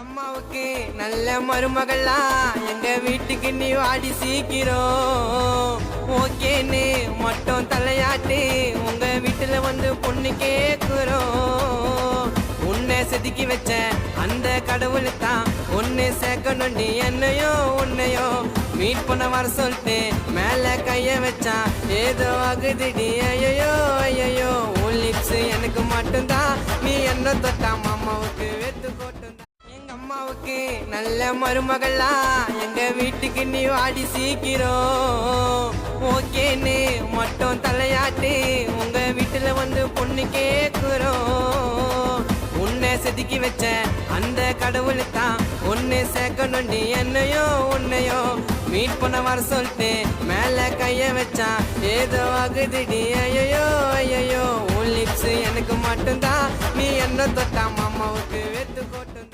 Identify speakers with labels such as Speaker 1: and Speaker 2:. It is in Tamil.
Speaker 1: அம்மாவுக்கு நல்ல மருமகளா எங்க வீட்டுக்கு நீ வாடி சீக்கிரம் ஓகேன்னு மட்டும் தலையாட்டு உங்க வீட்டுல வந்து பொண்ணு கேக்குறோம். உன்னை செதுக்கி வச்ச அந்த கடவுளை தான் ஒன்னு சேர்க்கணுண்டி என்னையும் உன்னையும் மீட் பண்ண வர சொல்லிட்டு மேல கைய வச்சா ஏதோ ஆகுதுடி ஐயோ ஐயோ உன் லிப்ஸ் எனக்கு மட்டும்தான் நீ என்ன தொட்டா மாமாவுக்கு வெத்து போட்டும். அம்மாவுக்கு நல்ல மருமகளா எங்க வீட்டுக்கு நீ வாடி சீக்கிரம் ஓகேன்னு மட்டும் தலையாட்டு உங்க வீட்டுல வந்து பொண்ணு கேக்குறோம். உன்னை செதுக்கி வச்ச அந்த கடவுளை தான் ஒன்னு சேர்க்கணுண்டி என்னையும் உன்னையும் மீட் பண்ண வர சொல்லிட்டு மேல கைய வச்சா ஏதோ ஆகுதுடி ஐயோ ஐயோ உன் லிப்ஸ் எனக்கு மட்டும்தான் நீ என்ன தொட்டா மாமாவுக்கு வெத்து போட்டும்.